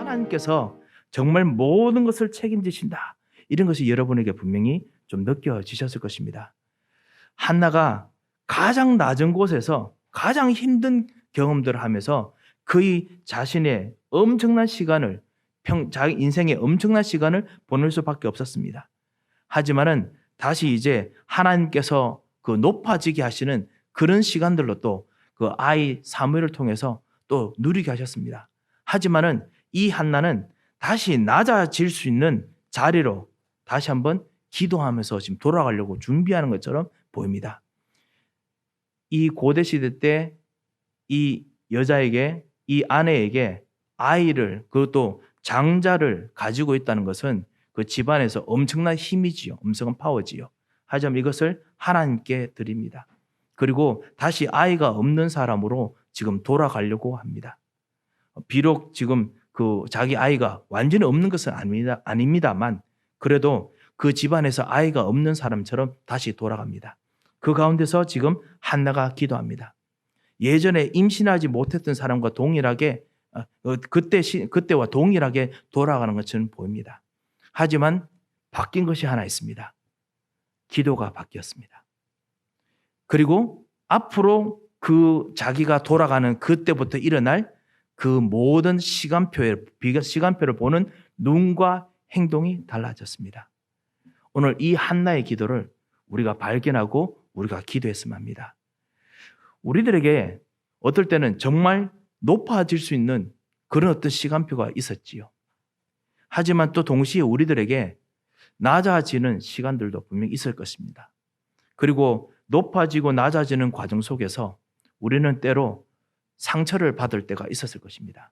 하나님께서 정말 모든 것을 책임지신다. 이런 것이 여러분에게 분명히 좀 느껴지셨을 것입니다. 한나가 가장 낮은 곳에서 가장 힘든 경험들을 하면서 그의 자신의 엄청난 시간을 자기 인생의 엄청난 시간을 보낼 수밖에 없었습니다. 하지만은 다시 이제 하나님께서 그 높아지게 하시는 그런 시간들로 또 그 아이 사무엘을 통해서 또 누리게 하셨습니다. 하지만은 이 한나는 다시 낮아질 수 있는 자리로 다시 한번 기도하면서 지금 돌아가려고 준비하는 것처럼 보입니다. 이 고대 시대 때 이 여자에게, 이 아내에게 아이를, 그것도 장자를 가지고 있다는 것은 그 집안에서 엄청난 힘이지요. 엄청난 파워지요. 하지만 이것을 하나님께 드립니다. 그리고 다시 아이가 없는 사람으로 지금 돌아가려고 합니다. 비록 지금 그 자기 아이가 완전히 없는 것은 아닙니다만 그래도 그 집안에서 아이가 없는 사람처럼 다시 돌아갑니다. 그 가운데서 지금 한나가 기도합니다. 예전에 임신하지 못했던 사람과 동일하게 그때와 동일하게 돌아가는 것처럼 보입니다. 하지만 바뀐 것이 하나 있습니다. 기도가 바뀌었습니다. 그리고 앞으로 그 자기가 돌아가는 그때부터 일어날 그 모든 시간표를 보는 눈과 행동이 달라졌습니다. 오늘 이 한나의 기도를 우리가 발견하고 우리가 기도했으면 합니다. 우리들에게 어떨 때는 정말 높아질 수 있는 그런 어떤 시간표가 있었지요. 하지만 또 동시에 우리들에게 낮아지는 시간들도 분명히 있을 것입니다. 그리고 높아지고 낮아지는 과정 속에서 우리는 때로 상처를 받을 때가 있었을 것입니다.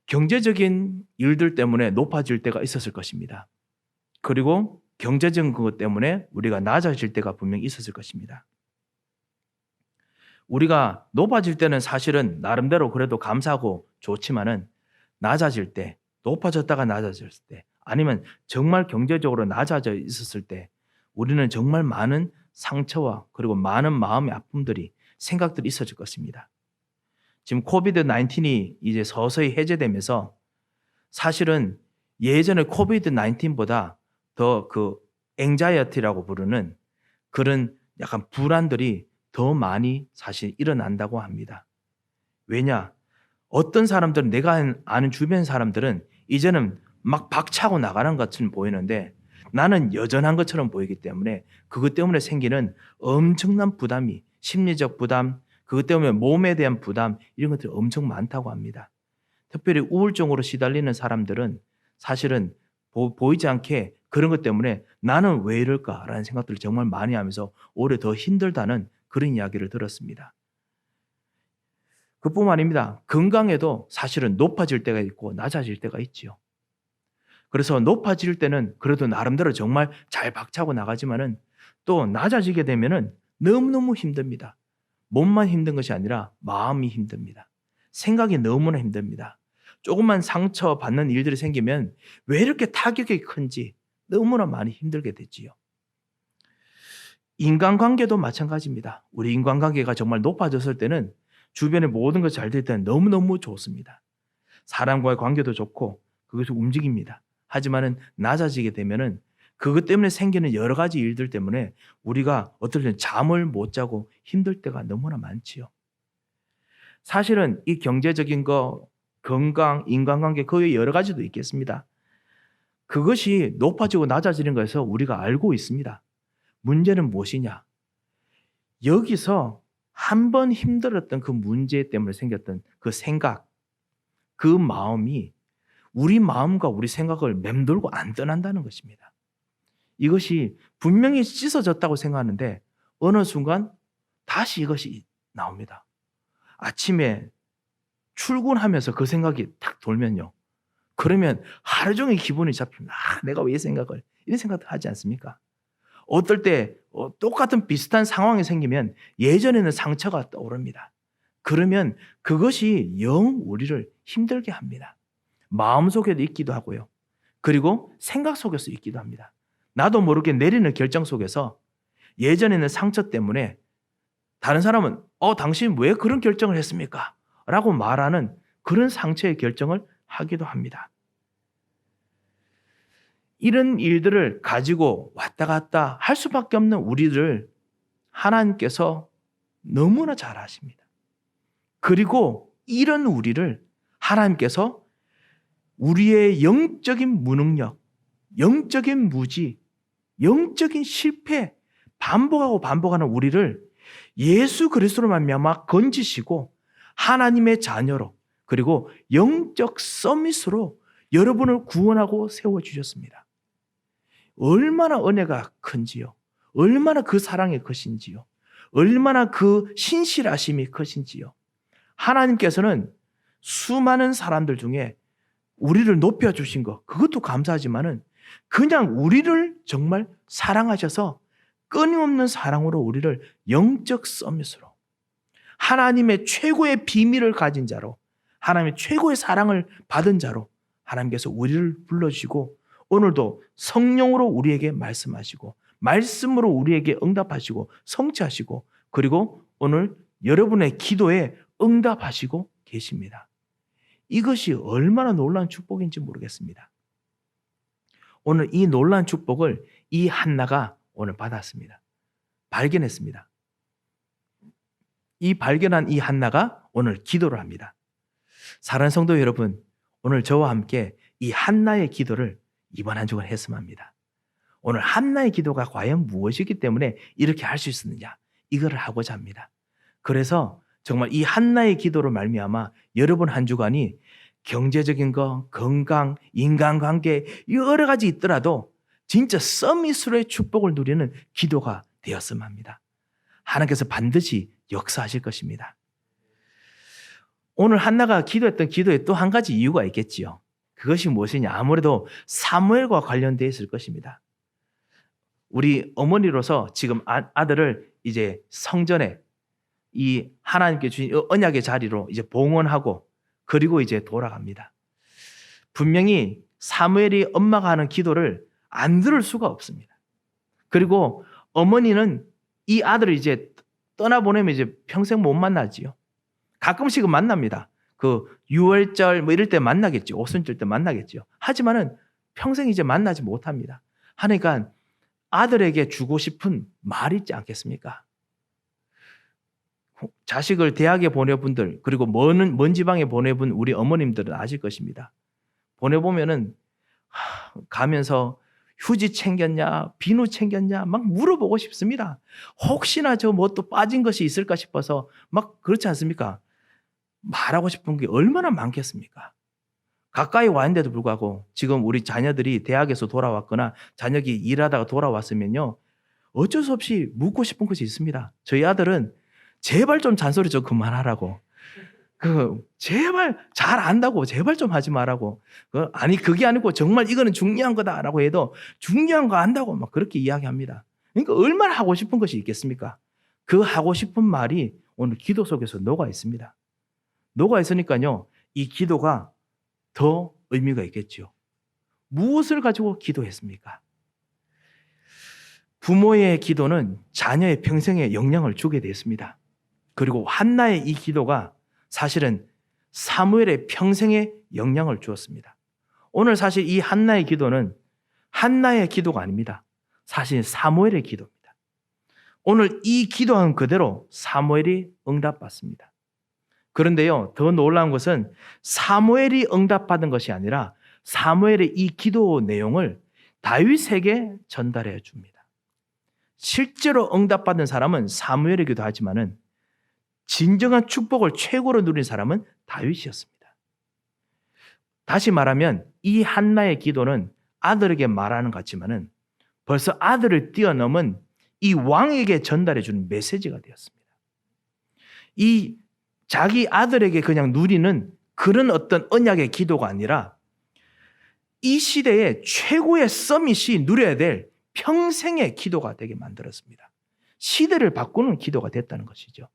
경제적인 일들 때문에 높아질 때가 있었을 것입니다. 그리고 경제적인 것 때문에 우리가 낮아질 때가 분명히 있었을 것입니다. 우리가 높아질 때는 사실은 나름대로 그래도 감사하고 좋지만은 낮아질 때, 높아졌다가 낮아졌을 때, 아니면 정말 경제적으로 낮아져 있었을 때 우리는 정말 많은 상처와 그리고 많은 마음의 아픔들이, 생각들이 있어질 것입니다. 지금 코비드-19이 이제 서서히 해제되면서 사실은 예전에 코비드-19보다 더 그 앵자이어티라고 부르는 그런 약간 불안들이 더 많이 사실 일어난다고 합니다. 왜냐? 어떤 사람들은, 내가 아는 주변 사람들은 이제는 막 박차고 나가는 것처럼 보이는데 나는 여전한 것처럼 보이기 때문에 그것 때문에 생기는 엄청난 부담이, 심리적 부담, 그것 때문에 몸에 대한 부담, 이런 것들이 엄청 많다고 합니다. 특별히 우울증으로 시달리는 사람들은 사실은 보이지 않게 그런 것 때문에 나는 왜 이럴까라는 생각들을 정말 많이 하면서 오히려 더 힘들다는 그런 이야기를 들었습니다. 그뿐만 아닙니다. 건강에도 사실은 높아질 때가 있고 낮아질 때가 있지요. 그래서 높아질 때는 그래도 나름대로 정말 잘 박차고 나가지만은 또 낮아지게 되면은 너무너무 힘듭니다. 몸만 힘든 것이 아니라 마음이 힘듭니다. 생각이 너무나 힘듭니다. 조금만 상처받는 일들이 생기면 왜 이렇게 타격이 큰지 너무나 많이 힘들게 되지요. 인간관계도 마찬가지입니다. 우리 인간관계가 정말 높아졌을 때는 주변의 모든 것이 잘 될 때는 너무너무 좋습니다. 사람과의 관계도 좋고 그것이 움직입니다. 하지만은 낮아지게 되면은 그것 때문에 생기는 여러 가지 일들 때문에 우리가 어떨 때는 잠을 못 자고 힘들 때가 너무나 많지요. 사실은 이 경제적인 거, 건강, 인간관계 그 외에 여러 가지도 있겠습니다. 그것이 높아지고 낮아지는 것에서 우리가 알고 있습니다. 문제는 무엇이냐? 여기서 한 번 힘들었던 그 문제 때문에 생겼던 그 생각, 그 마음이 우리 마음과 우리 생각을 맴돌고 안 떠난다는 것입니다. 이것이 분명히 씻어졌다고 생각하는데 어느 순간 다시 이것이 나옵니다. 아침에 출근하면서 그 생각이 탁 돌면요. 그러면 하루 종일 기분이 잡힙니다. 내가 왜 이 생각을, 이런 생각도 하지 않습니까? 어떨 때 똑같은 비슷한 상황이 생기면 예전에는 상처가 떠오릅니다. 그러면 그것이 영 우리를 힘들게 합니다. 마음속에도 있기도 하고요. 그리고 생각 속에서 있기도 합니다. 나도 모르게 내리는 결정 속에서 예전에는 상처 때문에 다른 사람은 당신 왜 그런 결정을 했습니까? 라고 말하는 그런 상처의 결정을 하기도 합니다. 이런 일들을 가지고 왔다 갔다 할 수밖에 없는 우리를 하나님께서 너무나 잘 아십니다. 그리고 이런 우리를 하나님께서 우리의 영적인 무능력, 영적인 무지, 영적인 실패, 반복하고 반복하는 우리를 예수 그리스도로 말미암아 건지시고 하나님의 자녀로 그리고 영적 서밋으로 여러분을 구원하고 세워주셨습니다. 얼마나 은혜가 큰지요. 얼마나 그 사랑이 크신지요. 얼마나 그 신실하심이 크신지요. 하나님께서는 수많은 사람들 중에 우리를 높여주신 것, 그것도 감사하지만은 그냥 우리를 정말 사랑하셔서 끊임없는 사랑으로 우리를 영적 서밋으로 하나님의 최고의 비밀을 가진 자로 하나님의 최고의 사랑을 받은 자로 하나님께서 우리를 불러주시고 오늘도 성령으로 우리에게 말씀하시고 말씀으로 우리에게 응답하시고 성취하시고 그리고 오늘 여러분의 기도에 응답하시고 계십니다. 이것이 얼마나 놀라운 축복인지 모르겠습니다. 오늘 이 놀라운 축복을 이 한나가 오늘 받았습니다. 발견했습니다. 이 발견한 이 한나가 오늘 기도를 합니다. 사랑하는 성도 여러분, 오늘 저와 함께 이 한나의 기도를 이번 한 주간 했으면 합니다. 오늘 한나의 기도가 과연 무엇이기 때문에 이렇게 할 수 있었느냐, 이거를 하고자 합니다. 그래서 정말 이 한나의 기도로 말미암아 여러분 한 주간이 경제적인 거, 건강, 인간관계 여러 가지 있더라도 진짜 서밋으로의 축복을 누리는 기도가 되었으면 합니다. 하나님께서 반드시 역사하실 것입니다. 오늘 한나가 기도했던 기도에 또 한 가지 이유가 있겠지요. 그것이 무엇이냐? 아무래도 사무엘과 관련되어 있을 것입니다. 우리 어머니로서 지금 아들을 이제 성전에 이 하나님께 주신 언약의 자리로 이제 봉헌하고 그리고 이제 돌아갑니다. 분명히 사무엘이 엄마가 하는 기도를 안 들을 수가 없습니다. 그리고 어머니는 이 아들을 이제 떠나보내면 이제 평생 못 만나지요. 가끔씩은 만납니다. 그 6월절 뭐 이럴 때 만나겠죠. 오순절 때 만나겠죠. 하지만은 평생 이제 만나지 못합니다. 하니까 아들에게 주고 싶은 말이 있지 않겠습니까? 자식을 대학에 보내본 분들 그리고 먼 지방에 보내본 우리 어머님들은 아실 것입니다. 보내보면은 가면서 휴지 챙겼냐 비누 챙겼냐 막 물어보고 싶습니다. 혹시나 저 뭐 또 빠진 것이 있을까 싶어서 막 그렇지 않습니까? 말하고 싶은 게 얼마나 많겠습니까? 가까이 와 있는데도 불구하고 지금 우리 자녀들이 대학에서 돌아왔거나 자녀기 일하다가 돌아왔으면요 어쩔 수 없이 묻고 싶은 것이 있습니다. 저희 아들은 제발 좀 잔소리 좀 그만하라고. 제발 잘 안다고 제발 좀 하지 말라고. 아니 그게 아니고 정말 이거는 중요한 거다라고 해도 중요한 거 안다고 막 그렇게 이야기합니다. 그러니까 얼마나 하고 싶은 것이 있겠습니까? 그 하고 싶은 말이 오늘 기도 속에서 녹아 있습니다. 녹아 있으니까요 이 기도가 더 의미가 있겠죠. 무엇을 가지고 기도했습니까? 부모의 기도는 자녀의 평생에 영향을 주게 됐습니다. 그리고 한나의 이 기도가 사실은 사무엘의 평생에 영향을 주었습니다. 오늘 사실 이 한나의 기도는 한나의 기도가 아닙니다. 사실 사무엘의 기도입니다. 오늘 이 기도한 그대로 사무엘이 응답받습니다. 그런데요, 더 놀라운 것은 사무엘이 응답받은 것이 아니라 사무엘의 이 기도 내용을 다윗에게 전달해 줍니다. 실제로 응답받은 사람은 사무엘이기도 하지만은 진정한 축복을 최고로 누린 사람은 다윗이었습니다. 다시 말하면 이 한나의 기도는 아들에게 말하는 것 같지만은 벌써 아들을 뛰어넘은 이 왕에게 전달해 주는 메시지가 되었습니다. 이 자기 아들에게 그냥 누리는 그런 어떤 언약의 기도가 아니라 이 시대의 최고의 서밋이 누려야 될 평생의 기도가 되게 만들었습니다. 시대를 바꾸는 기도가 됐다는 것이죠.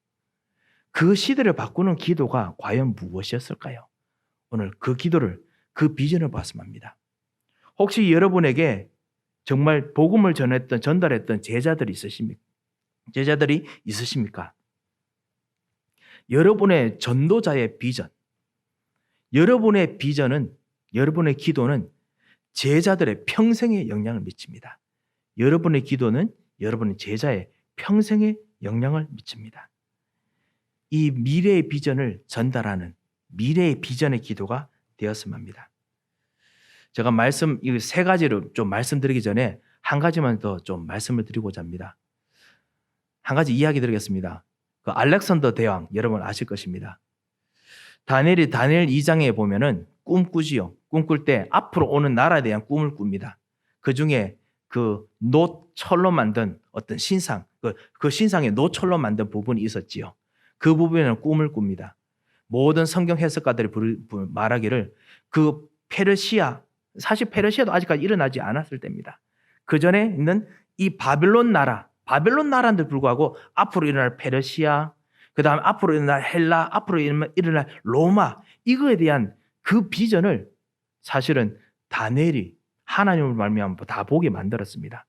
그 시대를 바꾸는 기도가 과연 무엇이었을까요? 오늘 그 기도를, 그 비전을 봤으면 합니다. 혹시 여러분에게 정말 복음을 전달했던 제자들이 있으십니까? 여러분의 전도자의 비전, 여러분의 비전은, 여러분의 기도는 제자들의 평생에 영향을 미칩니다. 여러분의 기도는 여러분의 제자의 평생에 영향을 미칩니다. 이 미래의 비전을 전달하는 미래의 비전의 기도가 되었으면 합니다. 제가 이 세 가지를 좀 말씀드리기 전에 한 가지만 더 좀 말씀을 드리고자 합니다. 한 가지 이야기 드리겠습니다. 그 알렉산더 대왕 여러분 아실 것입니다. 다니엘 2장에 보면은 꿈꾸지요. 꿈꿀 때 앞으로 오는 나라에 대한 꿈을 꿉니다. 그 중에 그 노철로 만든 어떤 신상, 그 신상에 노철로 만든 부분이 있었지요. 그 부분에는 꿈을 꿉니다. 모든 성경 해석가들이 말하기를 그 페르시아, 사실 페르시아도 아직까지 일어나지 않았을 때입니다. 그 전에 있는 이 바벨론 나라인데 불구하고 앞으로 일어날 페르시아, 그 다음에 앞으로 일어날 헬라, 앞으로 일어날 로마, 이거에 대한 그 비전을 사실은 다니엘이 하나님을 말미암아 다 보게 만들었습니다.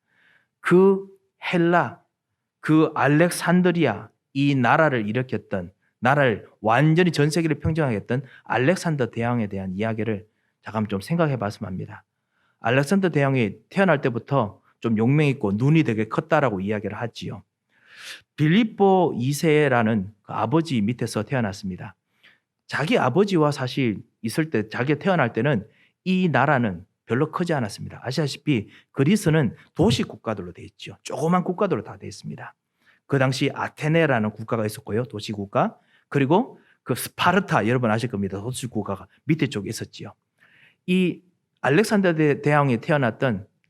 그 헬라, 그 알렉산드리아, 이 나라를 일으켰던, 나라를 완전히 전 세계를 평정하겠던 알렉산더 대왕에 대한 이야기를 잠깐 좀 생각해 봤으면 합니다. 알렉산더 대왕이 태어날 때부터 좀 용맹 있고 눈이 되게 컸다라고 이야기를 하지요. 빌립보 2세라는 그 아버지 밑에서 태어났습니다. 자기 아버지와 사실 있을 때, 자기가 태어날 때는 이 나라는 별로 크지 않았습니다. 아시다시피 그리스는 도시 국가들로 되어 있죠. 조그만 국가들로 다 되어 있습니다. 그 당시 아테네라는 국가가 있었고요. 도시 국가. 그리고 그 스파르타, 여러분 아실 겁니다. 도시 국가가 밑에 쪽에 있었지요. 이 알렉산더 대왕이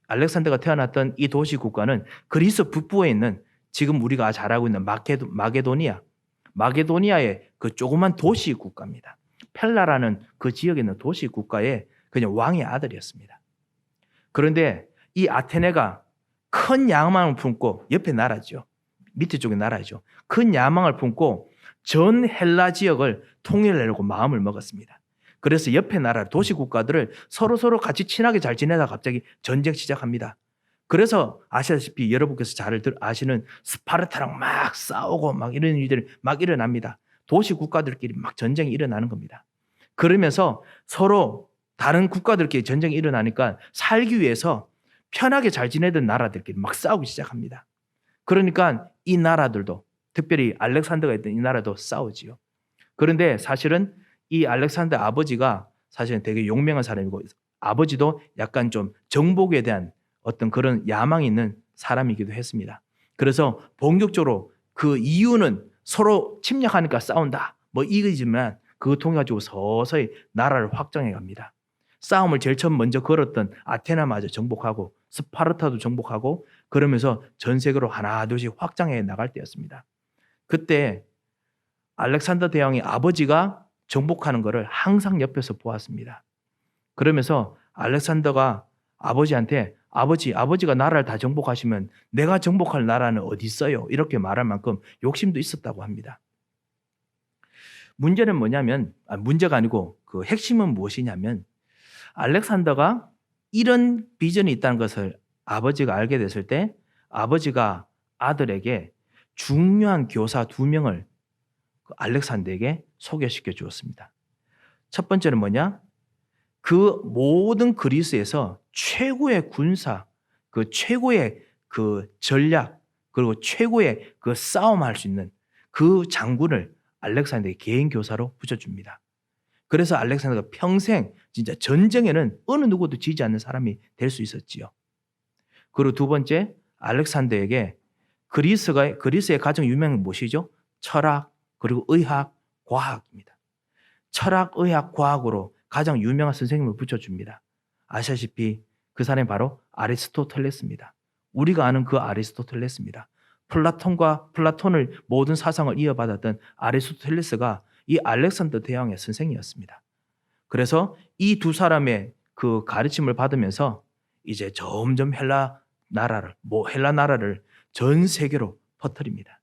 알렉산더가 태어났던 이 도시 국가는 그리스 북부에 있는 지금 우리가 잘 알고 있는 마게도니아의 그 조그만 도시 국가입니다. 펠라라는 그 지역에 있는 도시 국가의 그냥 왕의 아들이었습니다. 그런데 이 아테네가 큰 야망을 품고, 옆에 나라죠. 밑에 쪽에 나라죠. 큰 야망을 품고 전 헬라 지역을 통일하려고 마음을 먹었습니다. 그래서 옆에 나라 도시 국가들을 서로 같이 친하게 잘 지내다가 갑자기 전쟁 시작합니다. 그래서 아시다시피 여러분께서 잘 아시는 스파르타랑 막 싸우고 막 이런 일들이 막 일어납니다. 도시 국가들끼리 막 전쟁이 일어나는 겁니다. 그러면서 서로 다른 국가들끼리 전쟁이 일어나니까 살기 위해서 편하게 잘 지내던 나라들끼리 막 싸우기 시작합니다. 그러니까 이 나라들도, 특별히 알렉산더가 있던 이 나라도 싸우지요. 그런데 사실은 이 알렉산더 아버지가 사실은 되게 용맹한 사람이고, 아버지도 약간 좀 정복에 대한 어떤 그런 야망이 있는 사람이기도 했습니다. 그래서 본격적으로 그 이유는 서로 침략하니까 싸운다, 뭐 이거지만 그거 통해 가지고 서서히 나라를 확장해 갑니다. 싸움을 제일 처음 먼저 걸었던 아테나마저 정복하고 스파르타도 정복하고, 그러면서 전 세계로 하나 둘씩 확장해 나갈 때였습니다. 그때 알렉산더 대왕의 아버지가 정복하는 것을 항상 옆에서 보았습니다. 그러면서 알렉산더가 아버지한테 아버지가 나라를 다 정복하시면 내가 정복할 나라는 어디 있어요? 이렇게 말할 만큼 욕심도 있었다고 합니다. 문제는 뭐냐면, 문제가 아니고 그 핵심은 무엇이냐면, 알렉산더가 이런 비전이 있다는 것을 아버지가 알게 됐을 때 아버지가 아들에게 중요한 교사 2명을 알렉산더에게 소개시켜 주었습니다. 첫 번째는 뭐냐? 그 모든 그리스에서 최고의 군사, 그 최고의 그 전략, 그리고 최고의 그 싸움할 수 있는 그 장군을 알렉산더에게 개인 교사로 붙여줍니다. 그래서 알렉산더가 평생 진짜 전쟁에는 어느 누구도 지지 않는 사람이 될 수 있었지요. 그리고 두 번째, 알렉산더에게 그리스의 가장 유명한 무엇이죠? 철학, 그리고 의학, 과학입니다. 철학, 의학, 과학으로 가장 유명한 선생님을 붙여줍니다. 아시다시피 그 사람이 바로 아리스토텔레스입니다. 우리가 아는 그 아리스토텔레스입니다. 플라톤을 모든 사상을 이어받았던 아리스토텔레스가 이 알렉산더 대왕의 선생이었습니다. 그래서 이 두 사람의 그 가르침을 받으면서 이제 점점 헬라 나라를 전 세계로 퍼뜨립니다.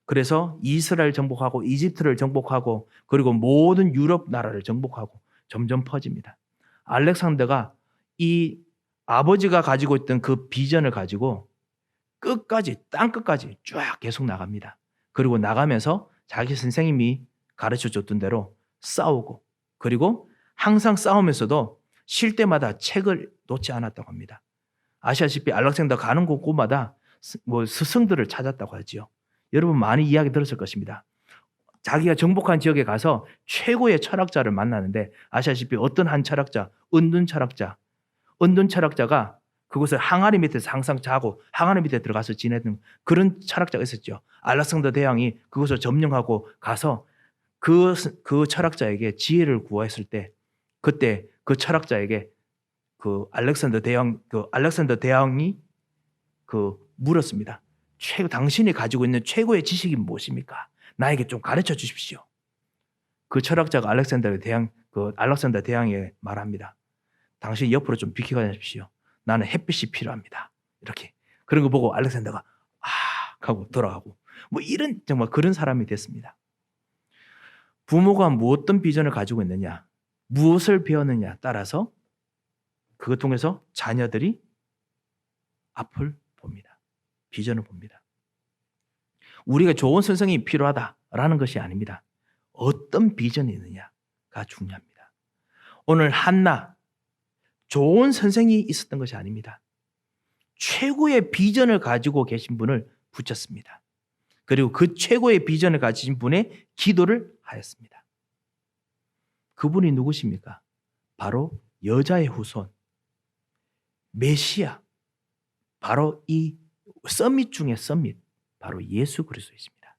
그래서 이스라엘 정복하고 이집트를 정복하고 그리고 모든 유럽 나라를 정복하고 점점 퍼집니다. 알렉산더가 이 아버지가 가지고 있던 그 비전을 가지고 끝까지, 땅끝까지 쫙 계속 나갑니다. 그리고 나가면서 자기 선생님이 가르쳐 줬던 대로 싸우고 그리고 항상 싸우면서도 쉴 때마다 책을 놓지 않았다고 합니다. 아시다시피 알렉산더 가는 곳마다 스승들을 찾았다고 하지요. 여러분 많이 이야기 들었을 것입니다. 자기가 정복한 지역에 가서 최고의 철학자를 만나는데 아시다시피 어떤 한 철학자, 은둔 철학자가 그곳에 항아리 밑에서 항상 자고 항아리 밑에 들어가서 지내던 그런 철학자가 있었죠. 알렉산더 대왕이 그곳을 점령하고 가서 그 철학자에게 지혜를 구했을 때 그때 그 철학자에게 알렉산더 대왕이 물었습니다. 당신이 가지고 있는 최고의 지식이 무엇입니까? 나에게 좀 가르쳐 주십시오. 그 철학자가 알렉산더 대왕에게 말합니다. 당신 옆으로 좀 비켜가십시오. 나는 햇빛이 필요합니다. 이렇게. 그런 거 보고 알렉산더가 하고 돌아가고 이런 정말 그런 사람이 됐습니다. 부모가 어떤 비전을 가지고 있느냐, 무엇을 배웠느냐 따라서 그것 통해서 자녀들이 앞을 봅니다. 비전을 봅니다. 우리가 좋은 선생님이 필요하다라는 것이 아닙니다. 어떤 비전이 있느냐가 중요합니다. 오늘 한나 좋은 선생이 있었던 것이 아닙니다. 최고의 비전을 가지고 계신 분을 붙였습니다. 그리고 그 최고의 비전을 가진 분의 기도를 하였습니다. 그분이 누구십니까? 바로 여자의 후손 메시아, 바로 이 서밋 중의 서밋, 바로 예수 그리스도이십니다.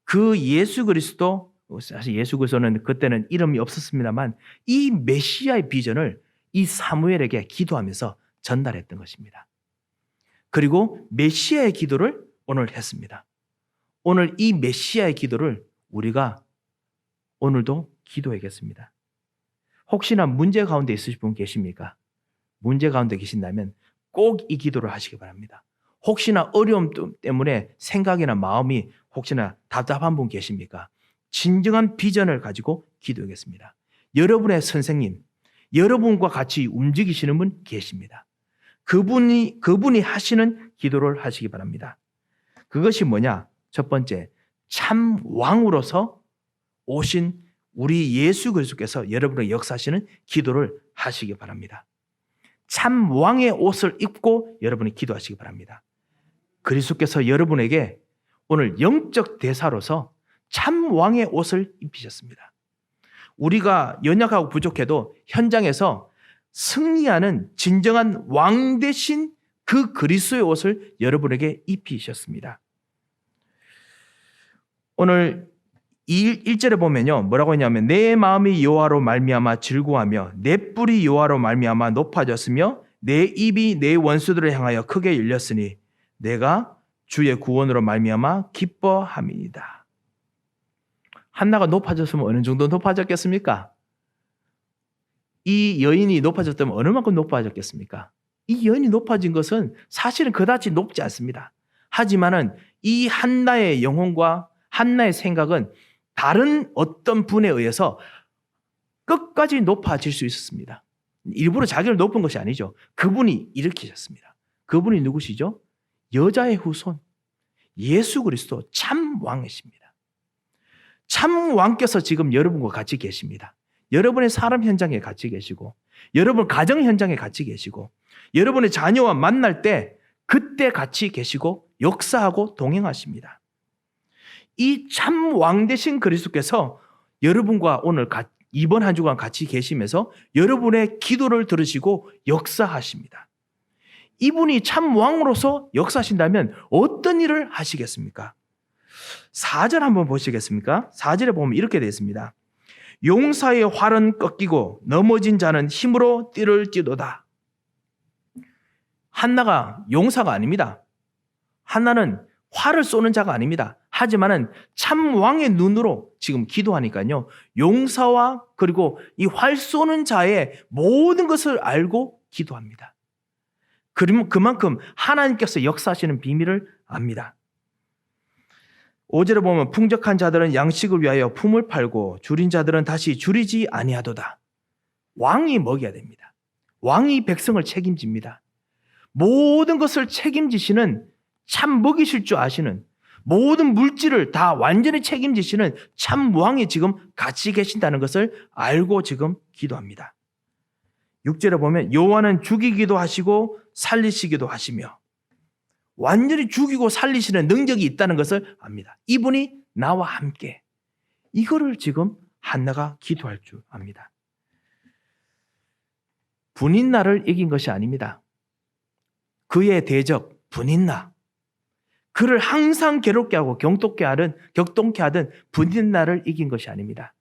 그 예수 그리스도, 사실 예수 그리스도는 그때는 이름이 없었습니다만 이 메시아의 비전을 이 사무엘에게 기도하면서 전달했던 것입니다. 그리고 메시아의 기도를 오늘 했습니다. 오늘 이 메시아의 기도를 우리가 오늘도 기도하겠습니다. 혹시나 문제 가운데 있으신 분 계십니까? 문제 가운데 계신다면 꼭 이 기도를 하시기 바랍니다. 혹시나 어려움 때문에 생각이나 마음이 혹시나 답답한 분 계십니까? 진정한 비전을 가지고 기도하겠습니다. 여러분의 선생님, 여러분과 같이 움직이시는 분 계십니다. 그분이 하시는 기도를 하시기 바랍니다. 그것이 뭐냐? 첫 번째, 참 왕으로서 오신 우리 예수 그리스도께서 여러분의 역사하시는 기도를 하시기 바랍니다. 참 왕의 옷을 입고 여러분이 기도하시기 바랍니다. 그리스도께서 여러분에게 오늘 영적 대사로서 참 왕의 옷을 입히셨습니다. 우리가 연약하고 부족해도 현장에서 승리하는 진정한 왕 대신 그 그리스도의 옷을 여러분에게 입히셨습니다. 오늘 1절에 보면요, 뭐라고 했냐면 내 마음이 여호와로 말미암아 즐거워하며 내 뿔이 여호와로 말미암아 높아졌으며 내 입이 내 원수들을 향하여 크게 열렸으니 내가 주의 구원으로 말미암아 기뻐함이니이다. 한나가 높아졌으면 어느 정도 높아졌겠습니까? 이 여인이 높아졌다면 어느 만큼 높아졌겠습니까? 이 여인이 높아진 것은 사실은 그다지 높지 않습니다. 하지만은 이 한나의 영혼과 한나의 생각은 다른 어떤 분에 의해서 끝까지 높아질 수 있었습니다. 일부러 자기를 높은 것이 아니죠. 그분이 일으키셨습니다. 그분이 누구시죠? 여자의 후손 예수 그리스도 참 왕이십니다. 참 왕께서 지금 여러분과 같이 계십니다. 여러분의 사람 현장에 같이 계시고 여러분 가정 현장에 같이 계시고 여러분의 자녀와 만날 때 그때 같이 계시고 역사하고 동행하십니다. 이 참 왕 되신 그리스도께서 여러분과 오늘 이번 한 주간 같이 계시면서 여러분의 기도를 들으시고 역사하십니다. 이분이 참 왕으로서 역사하신다면 어떤 일을 하시겠습니까? 4절 한번 보시겠습니까? 4절에 보면 이렇게 되어 있습니다. 용사의 활은 꺾이고 넘어진 자는 힘으로 띠를 띠도다. 한나가 용사가 아닙니다. 한나는 활을 쏘는 자가 아닙니다. 하지만은 참 왕의 눈으로 지금 기도하니까요. 용사와 그리고 이 활 쏘는 자의 모든 것을 알고 기도합니다. 그만큼 하나님께서 역사하시는 비밀을 압니다. 5절에 보면 풍족한 자들은 양식을 위하여 품을 팔고 줄인 자들은 다시 줄이지 아니하도다. 왕이 먹여야 됩니다. 왕이 백성을 책임집니다. 모든 것을 책임지시는 참 먹이실 줄 아시는 모든 물질을 다 완전히 책임지시는 참 왕이 지금 같이 계신다는 것을 알고 지금 기도합니다. 6절에 보면 여호와는 죽이기도 하시고 살리시기도 하시며 완전히 죽이고 살리시는 능력이 있다는 것을 압니다. 이분이 나와 함께. 이거를 지금 한나가 기도할 줄 압니다. 분인나를 이긴 것이 아닙니다. 그의 대적 분인나, 그를 항상 괴롭게 하고 격동케 하던 분인나를 이긴 것이 아닙니다.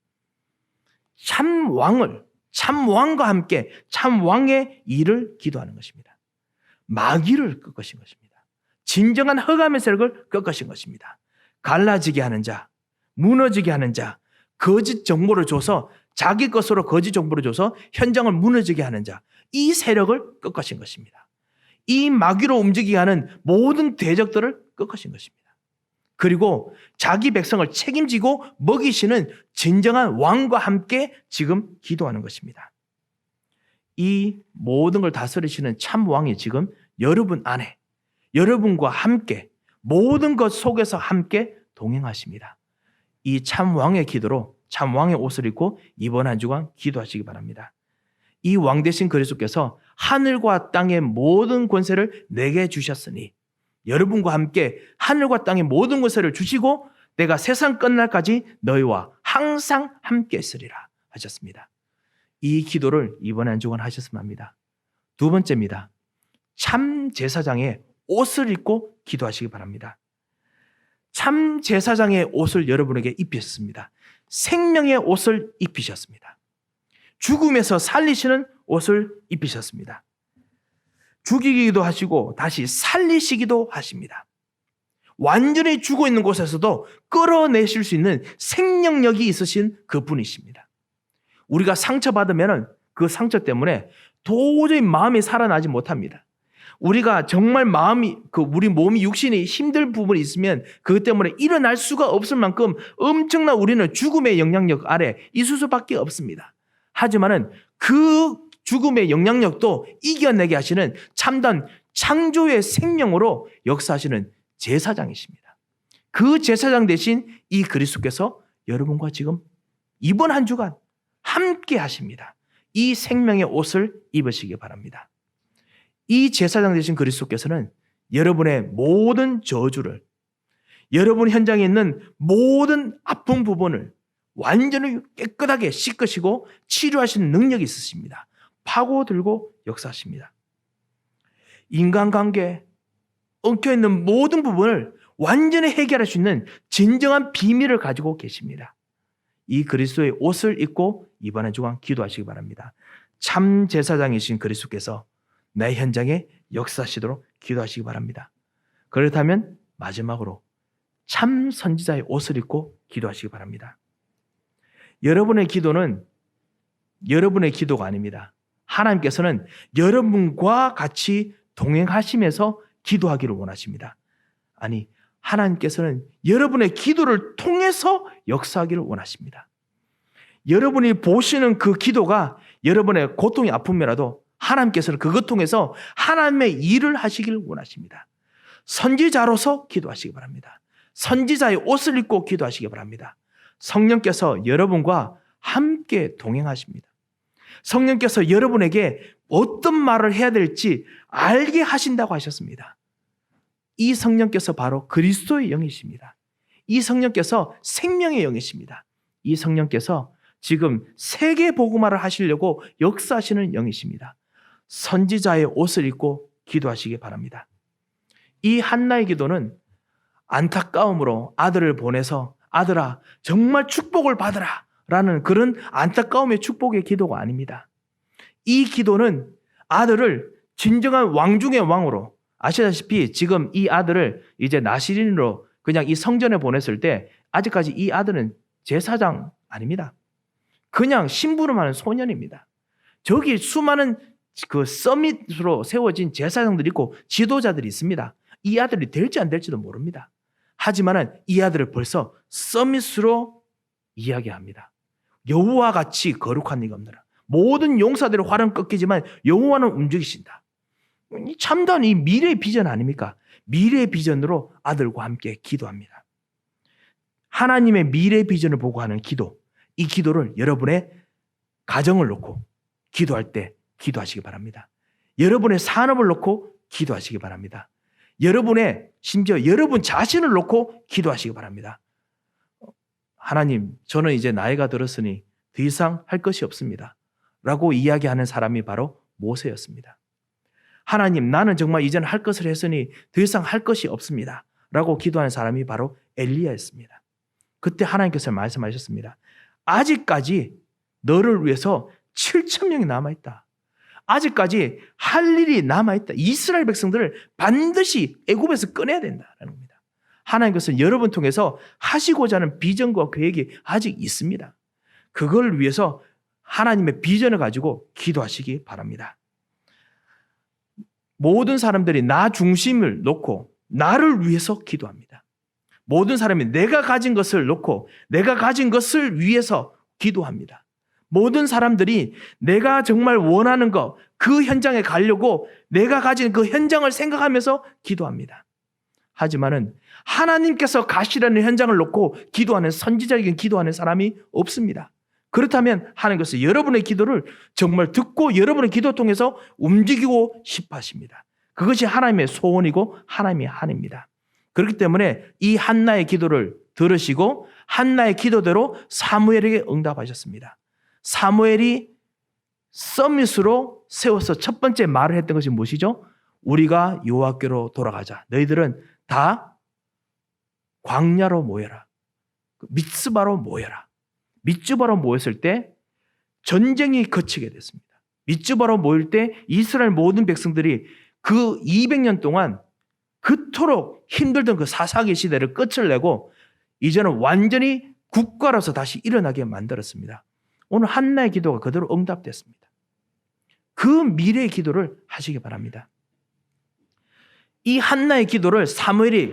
참 왕과 함께 참 왕의 일을 기도하는 것입니다. 마귀를 꺾으신 것입니다. 진정한 흑암의 세력을 꺾으신 것입니다. 갈라지게 하는 자, 무너지게 하는 자, 거짓 정보를 줘서 자기 것으로 거짓 정보를 줘서 현장을 무너지게 하는 자, 이 세력을 꺾으신 것입니다. 이 마귀로 움직이게 하는 모든 대적들을 꺾으신 것입니다. 그리고 자기 백성을 책임지고 먹이시는 진정한 왕과 함께 지금 기도하는 것입니다. 이 모든 걸 다스리시는 참 왕이 지금 여러분 안에, 여러분과 함께 모든 것 속에서 함께 동행하십니다. 이 참 왕의 기도로 참 왕의 옷을 입고 이번 한 주간 기도하시기 바랍니다. 이 왕 되신 그리스도께서 하늘과 땅의 모든 권세를 내게 주셨으니 여러분과 함께 하늘과 땅의 모든 권세를 주시고 내가 세상 끝날까지 너희와 항상 함께 있으리라 하셨습니다. 이 기도를 이번 한 주간 하셨으면 합니다. 두 번째입니다. 참 제사장의 옷을 입고 기도하시기 바랍니다. 참 제사장의 옷을 여러분에게 입히셨습니다. 생명의 옷을 입히셨습니다. 죽음에서 살리시는 옷을 입히셨습니다. 죽이기도 하시고 다시 살리시기도 하십니다. 완전히 죽어 있는 곳에서도 끌어내실 수 있는 생명력이 있으신 그분이십니다. 우리가 상처받으면 그 상처 때문에 도저히 마음이 살아나지 못합니다. 우리가 정말 우리 몸이 육신이 힘들 부분이 있으면 그것 때문에 일어날 수가 없을 만큼 엄청난 우리는 죽음의 영향력 아래 있을 수밖에 없습니다. 하지만은 그 죽음의 영향력도 이겨내게 하시는 참된 창조의 생명으로 역사하시는 제사장이십니다. 그 제사장 대신 이 그리스도께서 여러분과 지금 이번 한 주간 함께 하십니다. 이 생명의 옷을 입으시기 바랍니다. 이 제사장 되신 그리스도께서는 여러분의 모든 저주를, 여러분 현장에 있는 모든 아픈 부분을 완전히 깨끗하게 씻으시고 치료하시는 능력이 있으십니다. 파고들고 역사하십니다. 인간관계, 엉켜있는 모든 부분을 완전히 해결할 수 있는 진정한 비밀을 가지고 계십니다. 이 그리스도의 옷을 입고 이번 한 주간 기도하시기 바랍니다. 참 제사장이신 그리스도께서 내 현장에 역사하시도록 기도하시기 바랍니다. 그렇다면 마지막으로 참 선지자의 옷을 입고 기도하시기 바랍니다. 여러분의 기도는 여러분의 기도가 아닙니다. 하나님께서는 여러분과 같이 동행하시면서 기도하기를 원하십니다. 아니, 하나님께서는 여러분의 기도를 통해서 역사하기를 원하십니다. 여러분이 보시는 그 기도가 여러분의 고통이 아픔이라도 하나님께서는 그것 통해서 하나님의 일을 하시기를 원하십니다. 선지자로서 기도하시기 바랍니다. 선지자의 옷을 입고 기도하시기 바랍니다. 성령께서 여러분과 함께 동행하십니다. 성령께서 여러분에게 어떤 말을 해야 될지 알게 하신다고 하셨습니다. 이 성령께서 바로 그리스도의 영이십니다. 이 성령께서 생명의 영이십니다. 이 성령께서 지금 세계 복음화를 하시려고 역사하시는 영이십니다. 선지자의 옷을 입고 기도하시기 바랍니다. 이 한나의 기도는 안타까움으로 아들을 보내서 아들아 정말 축복을 받으라 라는 그런 안타까움의 축복의 기도가 아닙니다. 이 기도는 아들을 진정한 왕 중의 왕으로, 아시다시피 지금 이 아들을 이제 나시린으로 그냥 이 성전에 보냈을 때 아직까지 이 아들은 제사장 아닙니다. 그냥 심부름하는 소년입니다. 저기 수많은 그 서밋으로 세워진 제사장들이 있고 지도자들이 있습니다. 이 아들이 될지 안 될지도 모릅니다. 하지만은 이 아들을 벌써 서밋으로 이야기합니다. 여호와 같이 거룩한 이가 없느라. 모든 용사들의 활은 꺾이지만 여호와는 움직이신다. 참다운 이 미래의 비전 아닙니까? 미래 비전으로 아들과 함께 기도합니다. 하나님의 미래 비전을 보고 하는 기도, 이 기도를 여러분의 가정을 놓고 기도할 때 기도하시기 바랍니다. 여러분의 산업을 놓고 기도하시기 바랍니다. 심지어 여러분 자신을 놓고 기도하시기 바랍니다. 하나님, 저는 이제 나이가 들었으니 더 이상 할 것이 없습니다. 라고 이야기하는 사람이 바로 모세였습니다. 하나님, 나는 정말 이제는 할 것을 했으니 더 이상 할 것이 없습니다. 라고 기도하는 사람이 바로 엘리야였습니다. 그때 하나님께서 말씀하셨습니다. 아직까지 너를 위해서 7,000명이 남아있다. 아직까지 할 일이 남아있다. 이스라엘 백성들을 반드시 애굽에서 꺼내야 된다는 겁니다. 하나님께서는 여러분 통해서 하시고자 하는 비전과 계획이 아직 있습니다. 그걸 위해서 하나님의 비전을 가지고 기도하시기 바랍니다. 모든 사람들이 나 중심을 놓고 나를 위해서 기도합니다. 모든 사람이 내가 가진 것을 놓고 내가 가진 것을 위해서 기도합니다. 모든 사람들이 내가 정말 원하는 것, 그 현장에 가려고 내가 가진 그 현장을 생각하면서 기도합니다. 하지만은 하나님께서 가시라는 현장을 놓고 기도하는 선지자에게 기도하는 사람이 없습니다. 그렇다면 하나님께서 여러분의 기도를 정말 듣고 여러분의 기도 통해서 움직이고 싶어 하십니다. 그것이 하나님의 소원이고 하나님의 한입니다. 그렇기 때문에 이 한나의 기도를 들으시고 한나의 기도대로 사무엘에게 응답하셨습니다. 사무엘이 서밋으로 세워서 첫 번째 말을 했던 것이 무엇이죠? 우리가 여호와께로 돌아가자. 너희들은 다 광야로 모여라. 미스바로 모여라. 미스바로 모였을 때 전쟁이 거치게 됐습니다. 미스바로 모일 때 이스라엘 모든 백성들이 그 200년 동안 그토록 힘들던 그 사사기 시대를 끝을 내고 이제는 완전히 국가로서 다시 일어나게 만들었습니다. 오늘 한나의 기도가 그대로 응답됐습니다. 그 미래의 기도를 하시기 바랍니다. 이 한나의 기도를 사무엘이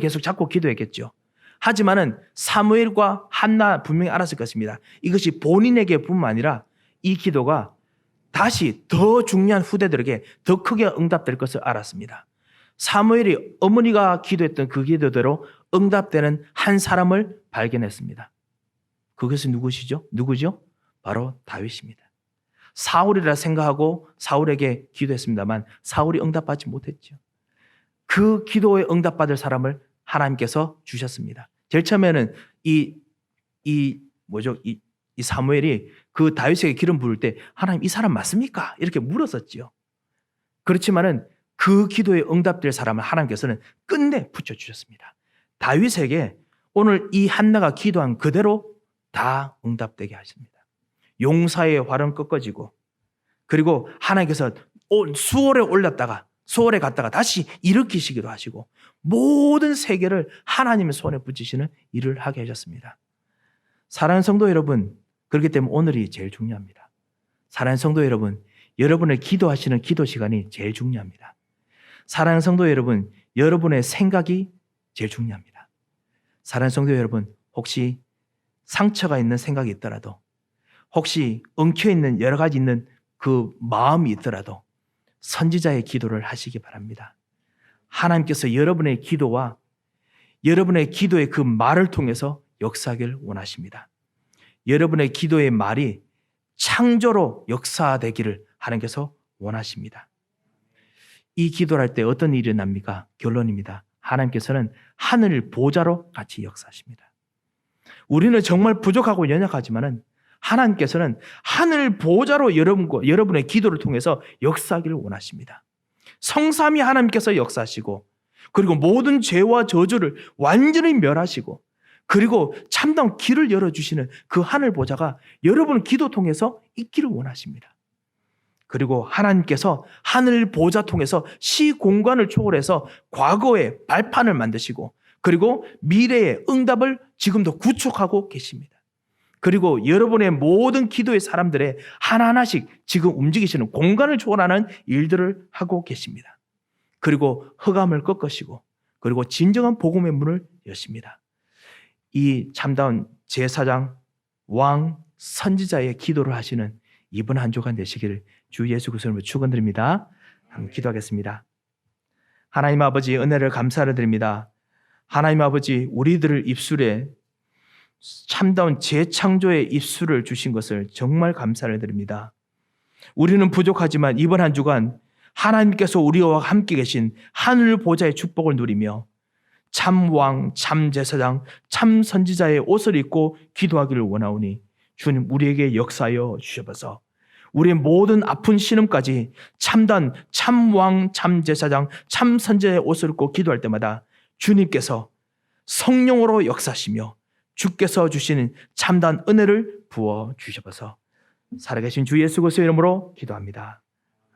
계속 잡고 기도했겠죠. 하지만은 사무엘과 한나 분명히 알았을 것입니다. 이것이 본인에게 뿐만 아니라 이 기도가 다시 더 중요한 후대들에게 더 크게 응답될 것을 알았습니다. 사무엘이 어머니가 기도했던 그 기도대로 응답되는 한 사람을 발견했습니다. 그것은 누구죠? 바로 다윗입니다. 사울이라 생각하고 사울에게 기도했습니다만 사울이 응답받지 못했죠. 그 기도에 응답받을 사람을 하나님께서 주셨습니다. 제일 처음에는 이 사무엘이 그 다윗에게 기름 부을 때 하나님 이 사람 맞습니까? 이렇게 물었었지요. 그렇지만은 그 기도에 응답될 사람을 하나님께서는 끝내 붙여주셨습니다. 다윗에게 오늘 이 한나가 기도한 그대로 다 응답되게 하십니다. 용사의 활은 꺾어지고 그리고 하나님께서 수월에 올렸다가 수월에 갔다가 다시 일으키시기도 하시고 모든 세계를 하나님의 손에 붙이시는 일을 하게 하셨습니다. 사랑하는 성도 여러분, 그렇기 때문에 오늘이 제일 중요합니다. 사랑하는 성도 여러분, 여러분의 기도하시는 기도 시간이 제일 중요합니다. 사랑하는 성도 여러분, 여러분의 생각이 제일 중요합니다. 사랑하는 성도 여러분, 혹시 상처가 있는 생각이 있더라도 혹시 엉켜있는 여러 가지 있는 그 마음이 있더라도 선지자의 기도를 하시기 바랍니다. 하나님께서 여러분의 기도와 여러분의 기도의 그 말을 통해서 역사하길 원하십니다. 여러분의 기도의 말이 창조로 역사되기를 하나님께서 원하십니다. 이 기도를 할 때 어떤 일이 납니까? 결론입니다. 하나님께서는 하늘 보좌로 같이 역사하십니다. 우리는 정말 부족하고 연약하지만은 하나님께서는 하늘 보좌로 여러분의 기도를 통해서 역사하기를 원하십니다. 성삼위 하나님께서 역사하시고 그리고 모든 죄와 저주를 완전히 멸하시고 그리고 참다운 길을 열어주시는 그 하늘 보좌가 여러분 기도 통해서 있기를 원하십니다. 그리고 하나님께서 하늘 보좌 통해서 시공간을 초월해서 과거의 발판을 만드시고 그리고 미래의 응답을 지금도 구축하고 계십니다. 그리고 여러분의 모든 기도의 사람들의 하나하나씩 지금 움직이시는 공간을 초월하는 일들을 하고 계십니다. 그리고 흑암을 꺾으시고 그리고 진정한 복음의 문을 여십니다. 이 참다운 제사장, 왕, 선지자의 기도를 하시는 이번 한 주간 되시기를 주 예수 그리스도로 축원드립니다. 한번 기도하겠습니다. 하나님 아버지 은혜를 감사를 드립니다. 하나님 아버지 우리들을 입술에 참다운 재창조의 입술을 주신 것을 정말 감사를 드립니다. 우리는 부족하지만 이번 한 주간 하나님께서 우리와 함께 계신 하늘 보좌의 축복을 누리며 참 왕, 참 제사장, 참 선지자의 옷을 입고 기도하기를 원하오니 주님 우리에게 역사하여 주셔서 우리의 모든 아픈 신음까지 참단, 참 왕, 참 제사장, 참 선지자의 옷을 입고 기도할 때마다 주님께서 성령으로 역사하시며 주께서 주시는 참단 은혜를 부어 주셔서 살아계신 주 예수 그리스도의 이름으로 기도합니다.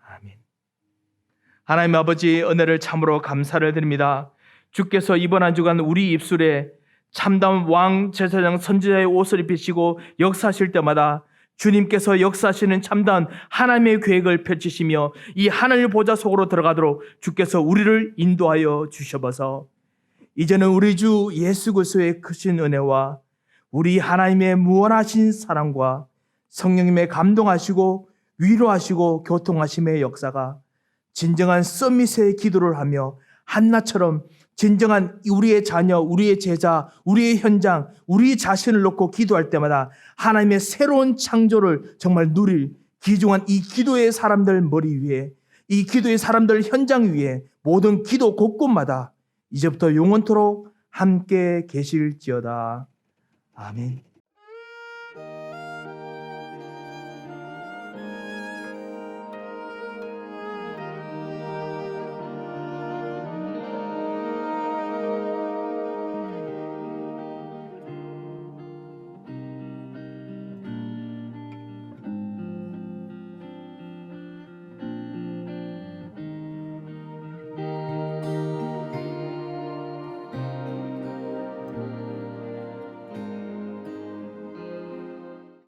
아멘. 하나님 아버지 은혜를 참으로 감사를 드립니다. 주께서 이번 한 주간 우리 입술에 참다운 왕, 제사장, 선지자의 옷을 입히시고 역사하실 때마다 주님께서 역사하시는 참다운 하나님의 계획을 펼치시며 이 하늘 보좌 속으로 들어가도록 주께서 우리를 인도하여 주셔서 이제는 우리 주 예수 그리스도의 크신 은혜와 우리 하나님의 무한하신 사랑과 성령님의 감동하시고 위로하시고 교통하심의 역사가 진정한 서밋의 기도를 하며 한나처럼 진정한 우리의 자녀, 우리의 제자, 우리의 현장, 우리 자신을 놓고 기도할 때마다 하나님의 새로운 창조를 정말 누릴 귀중한 이 기도의 사람들 머리 위에, 이 기도의 사람들 현장 위에 모든 기도 곳곳마다 이제부터 영원토록 함께 계실지어다. 아멘.